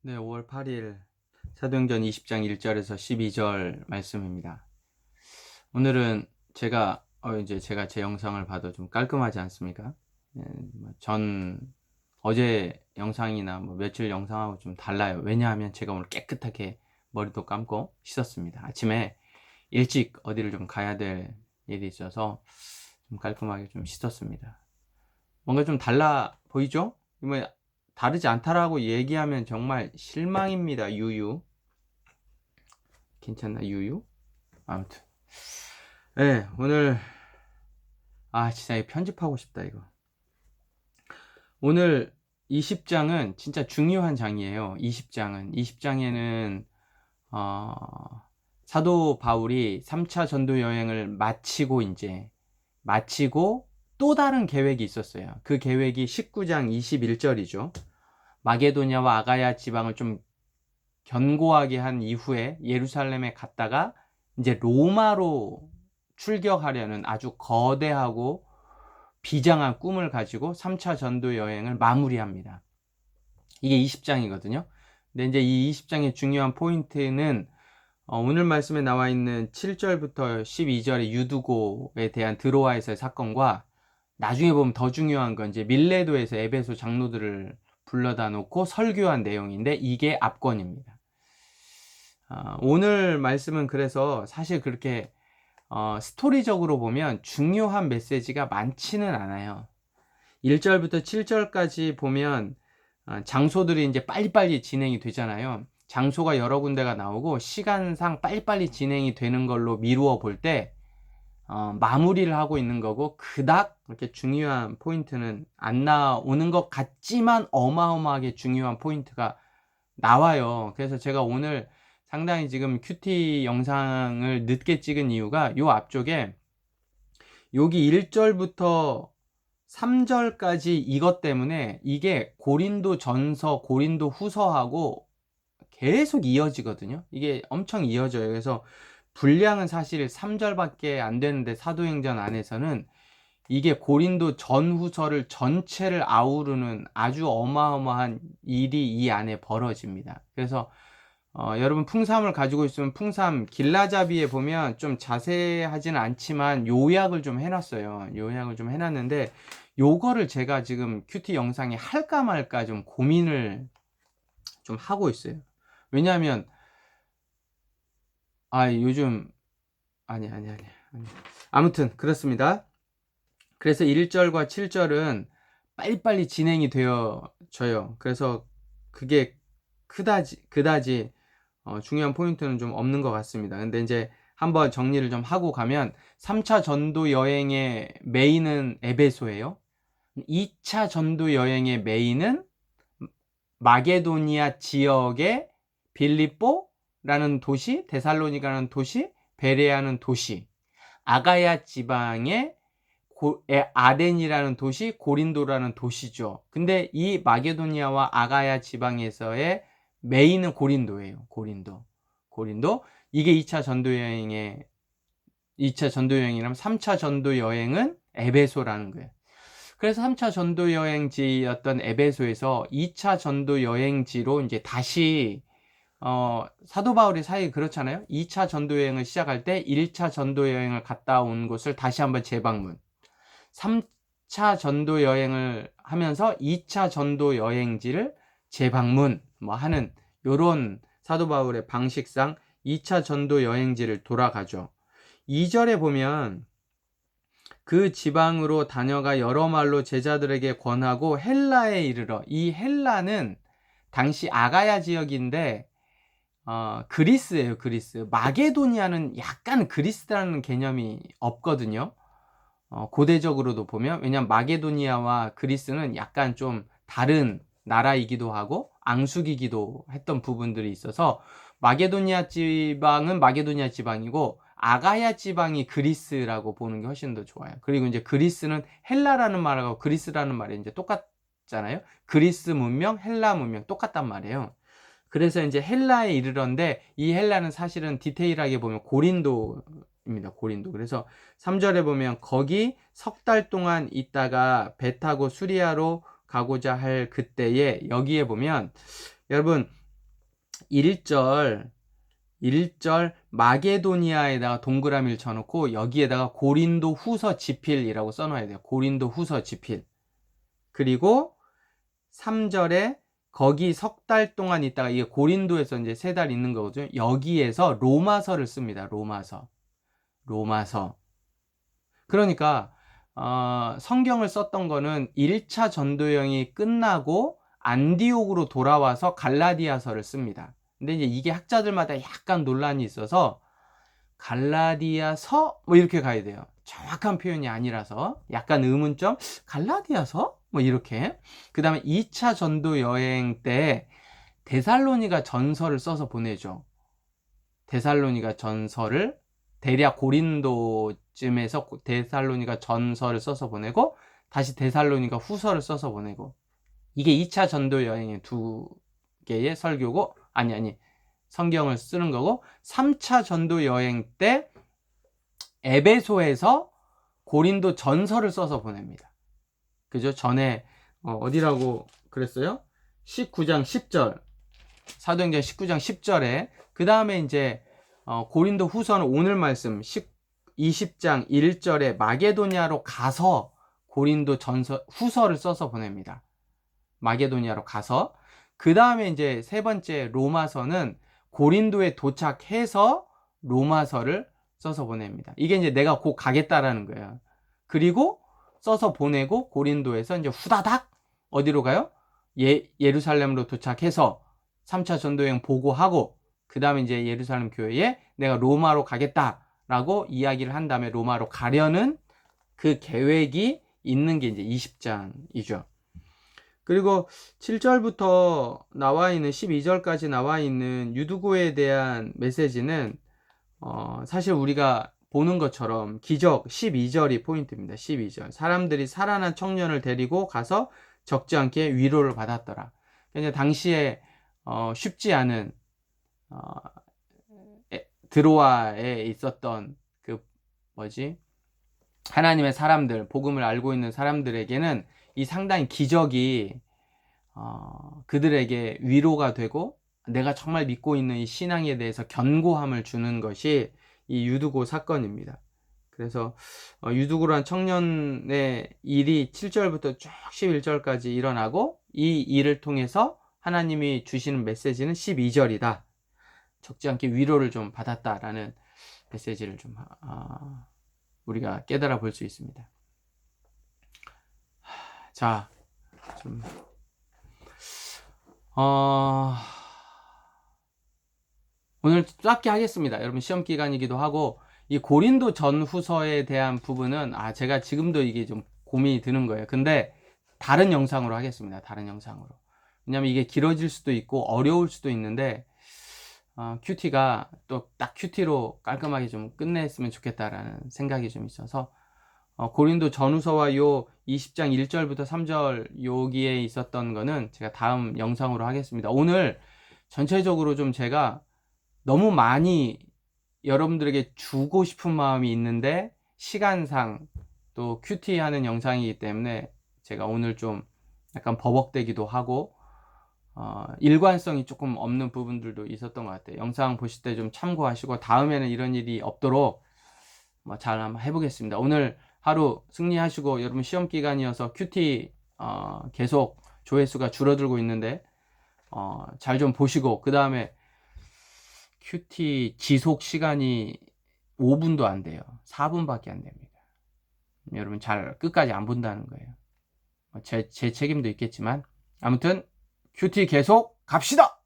네, 5월 8일 사도행전 20장 1절에서 12절 말씀입니다. 오늘은 제가 제 영상을 봐도 좀 깔끔하지 않습니까? 예, 전 어제 영상이나 며칠 영상하고 좀 달라요. 왜냐하면 제가 오늘 깨끗하게 머리도 감고 씻었습니다. 아침에 일찍 어디를 좀 가야 될 일이 있어서 좀 깔끔하게 좀 씻었습니다. 뭔가 좀 달라 보이죠? 뭐 다르지 않다라고 얘기하면 정말 실망입니다. 유유. 괜찮나 유유? 아무튼 오늘 진짜 이거 편집하고 싶다 이거. 오늘 20장은 진짜 중요한 장이에요. 20장에는 어, 사도 바울이 3차 전도 여행을 마치고 또 다른 계획이 있었어요. 그 계획이 19장 21절이죠. 마게도냐와 아가야 지방을 좀 견고하게 한 이후에 예루살렘에 갔다가 이제 로마로 출격하려는 아주 거대하고 비장한 꿈을 가지고 3차 전도 여행을 마무리합니다. 이게 20장이거든요. 근데 이제 이 20장의 중요한 포인트는 오늘 말씀에 나와 있는 7절부터 12절의 유두고에 대한 드로아에서의 사건과, 나중에 보면 더 중요한 건 이제 밀레도에서 에베소 장로들을 불러다 놓고 설교한 내용인데, 이게 압권입니다. 오늘 말씀은 그래서 사실 그렇게 스토리적으로 보면 중요한 메시지가 많지는 않아요. 1절부터 7절까지 보면 장소들이 이제 빨리빨리 진행이 되잖아요. 장소가 여러 군데가 나오고 시간상 빨리빨리 진행이 되는 걸로 미루어 볼 때 마무리를 하고 있는 거고, 그닥 그렇게 중요한 포인트는 안 나오는 것 같지만 어마어마하게 중요한 포인트가 나와요. 그래서 제가 오늘 상당히 지금 큐티 영상을 늦게 찍은 이유가 요 앞쪽에 여기 1절부터 3절까지 이것 때문에, 이게 고린도 전서, 고린도 후서하고 계속 이어지거든요. 이게 엄청 이어져요. 그래서 분량은 사실 3절밖에 안 되는데, 사도행전 안에서는 이게 고린도 전후서를 전체를 아우르는 아주 어마어마한 일이 이 안에 벌어집니다. 그래서 여러분 풍삼을 가지고 있으면 풍삼 길라잡이에 보면 좀 자세하지는 않지만 요약을 좀 해놨어요. 요약을 좀 해놨는데, 요거를 제가 지금 큐티 영상에 할까 말까 좀 고민을 좀 하고 있어요. 왜냐하면 요즘 아니. 아무튼 그렇습니다. 그래서 1절과 7절은 빨리빨리 진행이 되어져요. 그래서 그게 그다지 중요한 포인트는 좀 없는 것 같습니다. 근데 이제 한번 정리를 좀 하고 가면, 3차 전도 여행의 메인은 에베소예요. 2차 전도 여행의 메인은 마게도니아 지역의 빌립보라는 도시, 데살로니가라는 도시, 베레아는 도시, 아가야 지방의 아덴이라는 도시, 고린도라는 도시죠. 근데 이 마게도니아와 아가야 지방에서의 메인은 고린도예요. 고린도. 이게 2차 전도 여행이라면 3차 전도 여행은 에베소라는 거예요. 그래서 3차 전도 여행지였던 에베소에서 2차 전도 여행지로 이제 다시 사도 바울의 사역이 그렇잖아요. 2차 전도 여행을 시작할 때 1차 전도 여행을 갔다 온 곳을 다시 한번 재방문, 3차 전도 여행을 하면서 2차 전도 여행지를 재방문 하는 요런 사도 바울의 방식상 2차 전도 여행지를 돌아가죠. 2절에 보면 그 지방으로 다녀가 여러 말로 제자들에게 권하고 헬라에 이르러, 이 헬라는 당시 아가야 지역인데 그리스예요. 그리스. 마게도니아는 약간 그리스라는 개념이 없거든요. 고대적으로도 보면, 왜냐면 마게도니아와 그리스는 약간 좀 다른 나라이기도 하고 앙숙이기도 했던 부분들이 있어서, 마게도니아 지방은 마게도니아 지방이고 아가야 지방이 그리스라고 보는 게 훨씬 더 좋아요. 그리고 이제 그리스는 헬라라는 말하고 그리스라는 말이 이제 똑같잖아요. 그리스 문명, 헬라 문명 똑같단 말이에요. 그래서 이제 헬라에 이르런데, 이 헬라는 사실은 디테일하게 보면 고린도입니다. 고린도. 그래서 3절에 보면 거기 석 달 동안 있다가 배 타고 수리아로 가고자 할 그때에, 여기에 보면 여러분 1절 마게도니아에다가 동그라미를 쳐놓고 여기에다가 고린도 후서 지필이라고 써놔야 돼요. 고린도 후서 지필. 그리고 3절에 거기 석 달 동안 있다가 이게 고린도에서 이제 3달 있는 거거든요. 여기에서 로마서를 씁니다. 로마서. 그러니까 성경을 썼던 거는 1차 전도 여행이 끝나고 안디옥으로 돌아와서 갈라디아서를 씁니다. 근데 이제 이게 학자들마다 약간 논란이 있어서 갈라디아서 뭐 이렇게 가야 돼요. 정확한 표현이 아니라서 약간 의문점, 갈라디아서 뭐 이렇게. 그 다음에 2차 전도 여행 때 데살로니가 전서를 써서 보내죠. 데살로니가 전서를 대략 고린도쯤에서 데살로니가 전서를 써서 보내고 다시 데살로니가 후서를 써서 보내고, 이게 2차 전도 여행의 두 개의 설교고, 아니 성경을 쓰는 거고, 3차 전도 여행 때 에베소에서 고린도 전서를 써서 보냅니다. 그죠? 전에 어디라고 그랬어요? 19장 10절, 사도행전 19장 10절에, 그 다음에 이제 고린도 후서는 오늘 말씀 20장 1절에 마게도니아로 가서 고린도 전서 후서를 써서 보냅니다. 마게도니아로 가서. 그 다음에 이제 세 번째 로마서는 고린도에 도착해서 로마서를 써서 보냅니다. 이게 이제 내가 곧 가겠다라는 거예요. 그리고 써서 보내고 고린도에서 이제 후다닥 어디로 가요? 예루살렘으로 도착해서 3차 전도여행 보고하고, 그 다음에 이제 예루살렘 교회에 내가 로마로 가겠다라고 이야기를 한 다음에 로마로 가려는 그 계획이 있는 게 이제 20장이죠. 그리고 7절부터 나와 있는 12절까지 나와 있는 유두고에 대한 메시지는 사실 우리가 보는 것처럼 기적 12절이 포인트입니다. 12절. 사람들이 살아난 청년을 데리고 가서 적지 않게 위로를 받았더라. 그러니까 당시에 쉽지 않은 드로아에 있었던 그 하나님의 사람들, 복음을 알고 있는 사람들에게는 이 상당히 기적이 그들에게 위로가 되고 내가 정말 믿고 있는 이 신앙에 대해서 견고함을 주는 것이 이 유두고 사건입니다. 그래서 유두고란 청년의 일이 7절부터 쭉 11절까지 일어나고, 이 일을 통해서 하나님이 주시는 메시지는 12절이다. 적지 않게 위로를 좀 받았다라는 메시지를 좀 우리가 깨달아 볼 수 있습니다. 자, 좀 오늘 짧게 하겠습니다. 여러분 시험 기간이기도 하고, 이 고린도 전후서에 대한 부분은 제가 지금도 이게 좀 고민이 드는 거예요. 근데 다른 영상으로 하겠습니다. 다른 영상으로. 왜냐면 이게 길어질 수도 있고 어려울 수도 있는데 큐티가 또 딱 큐티로 깔끔하게 좀 끝냈으면 좋겠다라는 생각이 좀 있어서 고린도 전후서와 요 20장 1절부터 3절 여기에 있었던 거는 제가 다음 영상으로 하겠습니다. 오늘 전체적으로 좀 제가 너무 많이 여러분들에게 주고 싶은 마음이 있는데 시간상 또 큐티 하는 영상이기 때문에 제가 오늘 좀 약간 버벅대기도 하고 일관성이 조금 없는 부분들도 있었던 것 같아요. 영상 보실 때 좀 참고하시고 다음에는 이런 일이 없도록 잘 한번 해보겠습니다. 오늘 하루 승리하시고, 여러분 시험 기간이어서 큐티 계속 조회수가 줄어들고 있는데 잘 좀 보시고, 그 다음에 큐티 지속 시간이 5분도 안 돼요. 4분밖에 안 됩니다. 여러분 잘 끝까지 안 본다는 거예요. 제 책임도 있겠지만 아무튼 큐티 계속 갑시다.